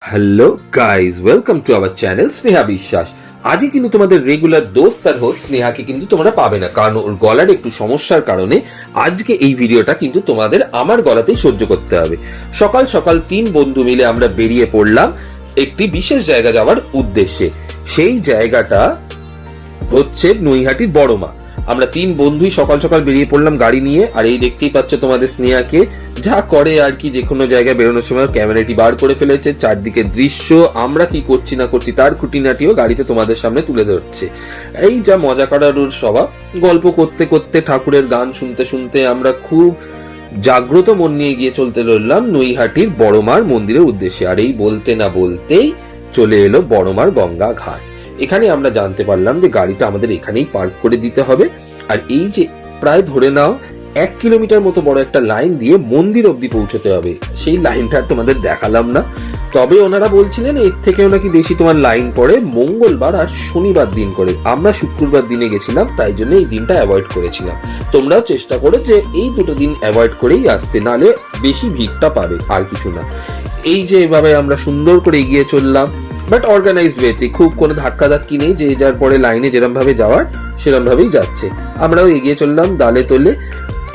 Hello guys, welcome to our channel Sneha বিশ্বাস। আজই কিন্তু তোমাদের রেগুলার দোস্ত আর হোস্ট স্নেহাকে কিন্তু তোমরা পাবে না, কারণ ওর গলার একটু সমস্যার কারণে আজকে এই ভিডিওটা কিন্তু তোমাদের আমার গলাতেই সহ্য করতে হবে। সকাল সকাল 3 বন্ধু মিলে আমরা বেরিয়ে পড়লাম একটি বিশেষ জায়গা যাওয়ার উদ্দেশ্যে। সেই জায়গাটা হচ্ছে নৈহাটির বড় মা। আমরা 3 বন্ধুই সকাল সকাল বেরিয়ে পড়লাম গাড়ি নিয়ে। আর এই দেখতেই পাচ্ছ তোমাদের স্নেহাকে যা করে আর কি, যে কোনো জায়গায় বেরোনোর সময় ক্যামেরাটি বার করে ফেলেছে, চারদিকে দৃশ্য, আমরা কি করছি না করছি তার খুঁটিনাটিও গাড়িতে তোমাদের সামনে তুলে ধরছে। এই যা মজা করার ওর স্বভাব। গল্প করতে করতে ঠাকুরের গান শুনতে শুনতে আমরা খুব জাগ্রত মন নিয়ে গিয়ে চলতে রইলাম নৈহাটির বড়মার মন্দিরের উদ্দেশ্যে। আর এই বলতে না বলতেই চলে এলো বড়মার গঙ্গা ঘাট। এখানে আমরা জানতে পারলাম যে গাড়িটা আমাদের এখানেই পার্ক করে দিতে হবে। আর এই যে প্রায় ধরে নাও 1 কিলোমিটার মতো বড় একটা লাইন দিয়ে মন্দির অবধি পৌঁছতে হবে। সেই লাইনটা তোমাদের দেখালাম না, তবে ওনারা বলছিলেন এর থেকেও নাকি বেশি তোমার লাইন পড়ে মঙ্গলবার আর শনিবার দিন করে। আমরা শুক্রবার দিনে গেছিলাম, তাই জন্য এই দিনটা অ্যাভয়েড করেছিলাম। তোমরাও চেষ্টা করো যে এই দুটো দিন অ্যাভয়েড করেই আসতে, নালে বেশি ভিড়টা পাবে, আর কিছু না। এই যে এভাবে আমরা সুন্দর করে এগিয়ে চললাম, বাট অর্গানাইজড ওয়েতে, খুব কোনো ধাক্কাধাক্কি নেই, যে যার পরে লাইনে যেরকম ভাবে যাওয়ার সেরকম ভাবেই যাচ্ছে। আমরাও এগিয়ে চললাম দালে তোলে।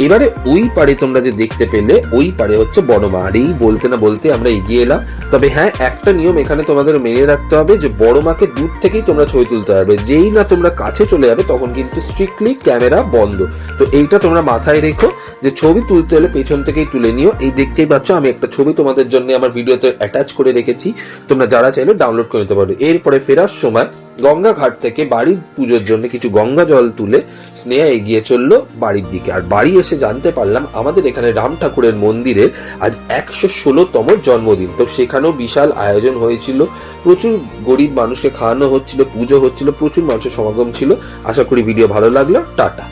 এবারে ওই পারে তোমরা যে দেখতে পেলে, ওই পারে হচ্ছে বড়মা। আর এই বলতে না বলতে আমরা এগিয়ে এলাম। তবে হ্যাঁ, একটা নিয়ম এখানে তোমাদের মেনে রাখতে হবে, যে বড়মাকে দূর থেকেই তোমরা ছবি তুলতে পারবে। যেই না তোমরা কাছে চলে যাবে তখন কিন্তু স্ট্রিক্টলি ক্যামেরা বন্ধ। তো এইটা তোমরা মাথায় রেখো, যে ছবি তুলতে হলে পেছন থেকেই তুলে নিও। এই দেখতেই পাচ্ছ আমি একটা ছবি তোমাদের জন্য আমার ভিডিওতে অ্যাটাচ করে রেখেছি, তোমরা যারা চাইলে ডাউনলোড করে নিতে পারো। এরপরে ফেরার সময় গঙ্গা ঘাট থেকে বাড়ির পুজোর জন্য কিছু গঙ্গা জল তুলে স্নেহা এগিয়ে চললো বাড়ির দিকে। আর বাড়ি এসে জানতে পারলাম আমাদের এখানে রাম ঠাকুরের মন্দিরের আজ 116তম জন্মদিন। তো সেখানেও বিশাল আয়োজন হয়েছিল, প্রচুর গরিব মানুষকে খাওয়ানো হচ্ছিল, পুজো হচ্ছিল, প্রচুর মানুষের সমাগম ছিল। আশা করি ভিডিও ভালো লাগলো। টাটা।